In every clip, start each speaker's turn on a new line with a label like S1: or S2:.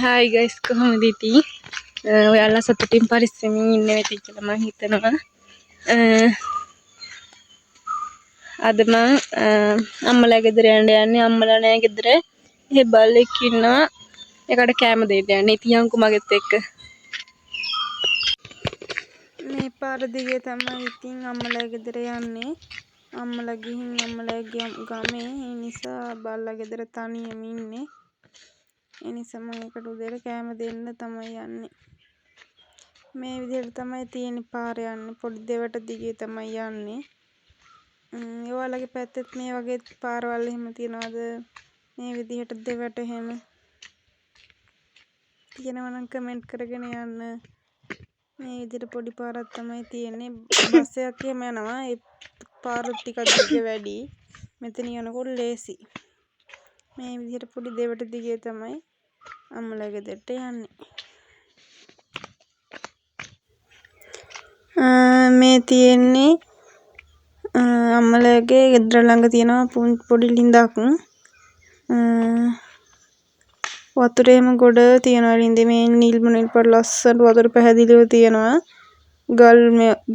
S1: Hai guys, කොහොමද ඉතින්? ඔයාලා සතුටින් පරිස්සමින් ඉන්න වෙති කියලා මම හිතනවා. අද මම අම්මලා ගෙදර යන්නේ අම්මලා නෑ ගෙදර. එහෙ බල්ලෙක් ඉන්නවා. ඒකට කැම දෙන්න යන්නේ. ඉතින් යන්කෝ මගෙත් එක්ක. මේ පාර දිගේ තමයි ඉතින් අම්මලා ගෙදර යන්නේ. අම්මලා ගිහින් අම්මලා ගමේ. ඒ නිසා බල්ලා ගෙදර තනියම ඉන්නේ. ඒ නිසා මම ඒකට උදේට කැම දෙන්න තමයි යන්නේ. මේ විදිහට තමයි තියෙන පාර යන්නේ. පොඩි දෙවට දිගේ තමයි යන්නේ. ඔයාලගේ පැත්තෙත් මේ වගේ පාරවල් එහෙම තියනවද? මේ විදිහට දෙවට එහෙම තියෙනවා නම් කමෙන්ට් කරගෙන යන්න. මේ විදිහට පොඩි පාරක් තමයි තියෙන්නේ. බස් එකක් එහෙම යනවා. ඒ පාර ටිකක් දිග වැඩි. මෙතන යනකොට ලේසි. මේ විදිහට පොඩි දෙවට දිගේ තමයි අම්මලා ගෙදරට යන්නේ. මේ තියෙන්නේ අම්මලාගේ ගෙදර ළඟ තියෙනවා පොඩි ලිඳක්. වතුරේම ගොඩ තියෙනවා ලිඳේ. මේ නිල් පාට ලස්සන වතුර පැහැදිලිව තියෙනවා.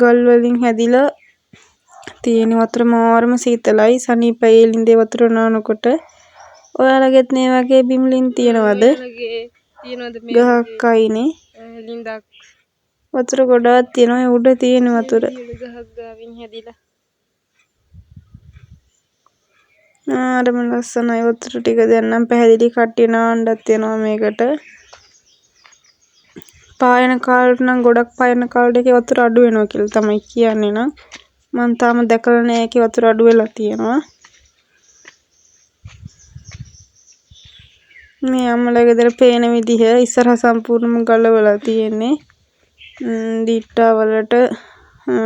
S1: ගල් වලින් හැදිලා තියෙන වතුර මාරම සීතලයි. සනීපයි ලිඳේ වතුර නානකොට. ඔයාලගෙත් මේ වගේ බිම් ලින් තියනවද? ගහක් අයිනේ ලිඳක්. වතුර ගොඩාක් තියෙනවා. උඩ තියෙන වතුර. ගහක් ගාවින් හැදිලා. ආරම ලස්සනයි වතුර ටික දැන් නම් පැහැදිලි කට්ටිය නාන්නත් යනවා මේකට. පායන කාලේ නම් ගොඩක් පායන කාලේ ඒකේ වතුර අඩු වෙනවා කියලා තමයි කියන්නේ නම් මම තාම දැකලා නැහැ ඒකේ වතුර අඩු වෙලා තියෙනවා. මේ අම්මලා ගෙදර පේන විදිහ ඉස්සරහ සම්පූර්ණයෙන්ම ගලවලා තියෙන්නේ. දිට්ටා වලට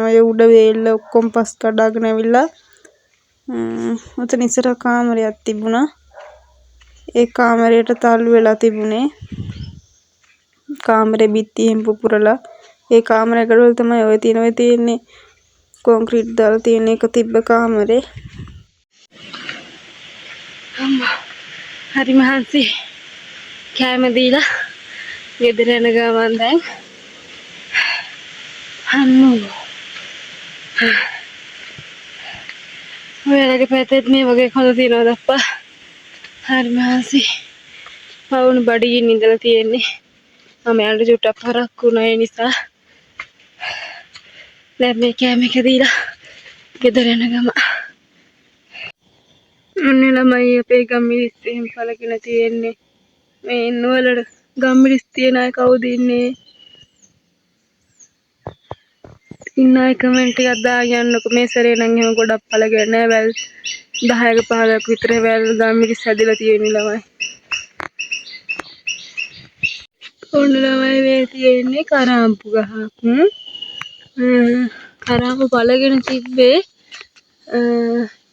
S1: ඔය උඩ වේල්ල ඔක්කොම පස් කඩාගෙන ඇවිල්ලා උතන ඉස්සර කාමරයක් තිබුණා. ඒ කාමරයට තල්ලු වෙලා තිබුණේ. කාමරේ බිත්තියෙන් පුපුරලා ඒ කාමරේ ගඩොල් තමයි ඔය තියෙන්නේ. කොන්ක්‍රීට් දාලා තියෙන එක තිබ්බ කාමරේ. අම්මා හරි මහන්සි කැම දීලා ගෙදර යන ගමන් දැන් අම්මෝ ඔයාලගේ පැත්තෙත් මේ වගේ කොළ තියනවද අප්පා? හරි මහන්සි පවුණු බඩගින්න ඉඳලා තියෙන්නේ. මම යන්න චුට්ටක් පරක්කු වුණා ඒ නිසා දැන් මේ කැම එක දීලා ගෙදර යන ගම. අනේ ළමයි අපේ ගම්මිරිස් එහෙම පළගෙන තියෙන්නේ. මේ ඉන්නවලට ගම්මිරිස් තියන අය කවුද ඉන්නේ? ඉන්න අය කමෙන්ට් එකක් දාගෙන යන්නකො. මේ සැරේ නම් එහෙම ගොඩක් පළගෙන නැහැ. වැල් 10ක 15ක විතර වැල් ගම්මිරිස් හැදිලා තියෙන ළමයි. ඔන්න ළමයි මේ තියෙන්නේ කරාම්පු ගහක්. කරාම්පු පළගෙන තිබ්බේ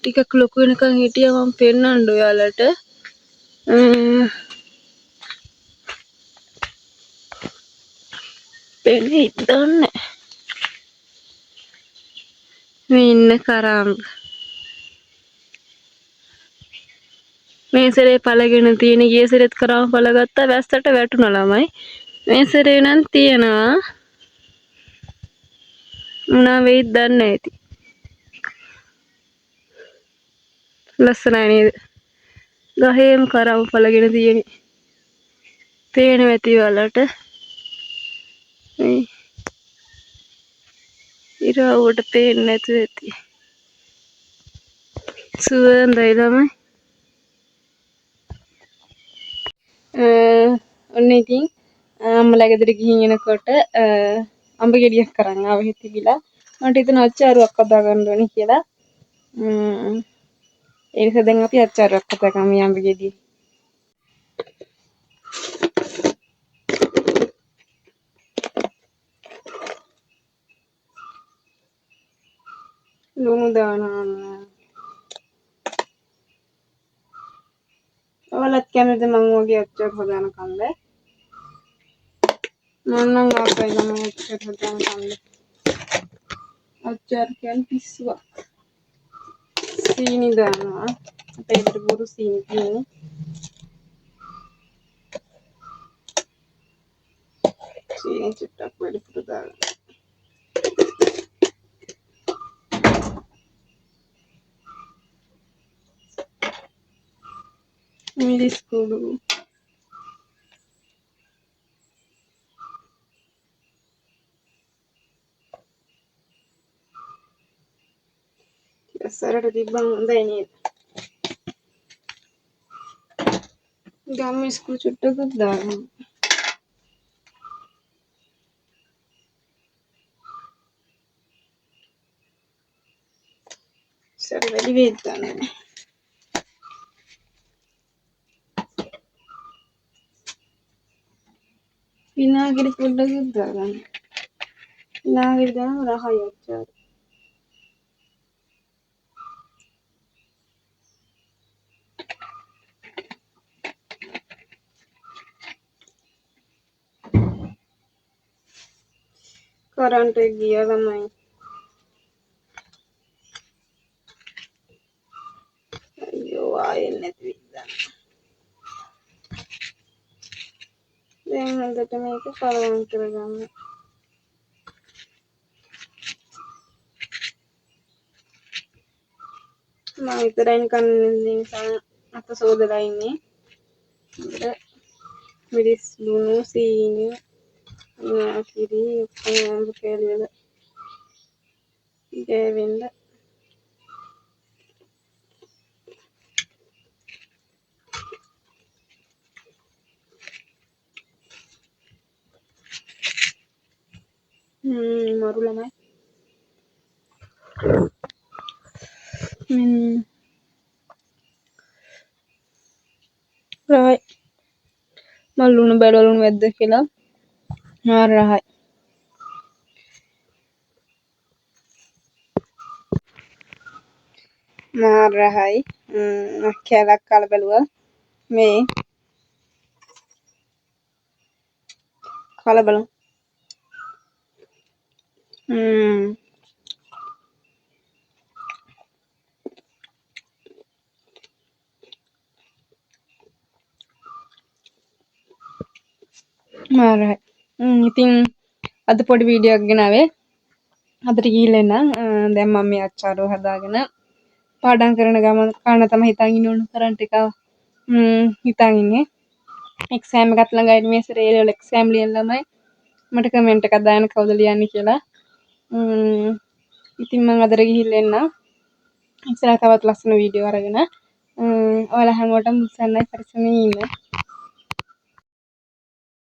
S1: ටිකක් ලොකු වෙනකන් හිටියා මම පෙන්නන්න ඔයාලට. පෙන්නේ ඉතන්නේ. මේ ඉන්න කරාම්පු. මේ සැරේ පළගෙන තියෙන ගිය සැරේත් කරාම්පු පළගත්තා වැස්සට වැටුණා ළමයි. මේ සැරේ නම් තියනවා. මොනවා වෙයිද දන්නේ නැහැ ඉතින්. ලස්සනයි නේද? ගහේම කරාම්පු පළගෙන තියෙන්නේ. පේනවා ඇති ඔයාලට. මේ ඉරාවට පේන්නේ නැතුව ඇති. සුවඳයි ළමයි. ඔන්න ඉතින් අම්මලා ගෙදර ගිහින් එනකොට අඹ ගෙඩියක් අරන් ආව හිටිවිලා. මට හිතුණා අච්චාරුවක් හදා ගන්න ඕනේ කියලා. ඒ නිසා දැන් අපි අච්චාරුවක් හදාගමු අඹ ගෙඩිය. ලුණු දානවා. ඔයාලත් කැමතිද මම වගේ අච්චාරු හදාන කන්ද? මම නම් ආසයි ළමයි අච්චාරු හදාන කන්ද. අච්චාරු කියන්නේ පිස්සුවක්. සීනි දානවා. අපේ ගෙදර බොරු සීනි තියෙන්නේ. සීනි චුට්ටක් වැඩිපුර දාගන්න. මිරිස් කුඩු සරට තිබ්බම හොඳයි නේද? ගම්මිස් කුඩු චුට්ටකුත් දාගන්න. සර වැඩි වේද ගන්න. විනාගිරි පොඩ්ඩකුත් දාගන්න. විනාගිරි දාම රහයි අච්චාර. කරන්ට් එක ගියා ළමයි. අයියෝ ආයෙත් නැති විද්දා. දැන් හොඳට මේක කලවම් කරගන්න. මම විතරයින් කන්නේ නිසා අත සෝදලා ඉන්නේ. මිරිස් ලුණු සීනි කිරි ඔක්කොම කැලියල ගෑවෙන්න. මරු ළමයි. රහයි. මල් ලුණු බැලුවා ලුණු වැද්ද කියලා. රහයි. රහයි. කැලක් කාලා බැලුවා. මේ කාලා බලමු. රහයි. ඉතින් අද පොඩි වීඩියෝ එකක් ගෙනාවේ. අදට ගිහිල්ලා එන්න. දැන් මම මේ අච්චාරුව හදාගෙන පාඩම් කරන ගමන් කන්න තමයි හිතන් ඉන්නේ උණු කරන්ට් එක. හිතන් ඉන්නේ. එක්සෑම් එකත් ළඟයි මේ සැරේ A level එක්සෑම් ලියන ළමයි මට කමෙන්ට් එකක් දාන්න කවුද ලියන්නේ කියලා. ඉතින් මම අදට ගිහිල්ලා එන්න. ඉස්සරහ තවත් ලස්සන වීඩියෝ අරගෙන ඔයාලා හැමෝටම උත්සන්නයි පරිස්සමෙන් ඉන්න.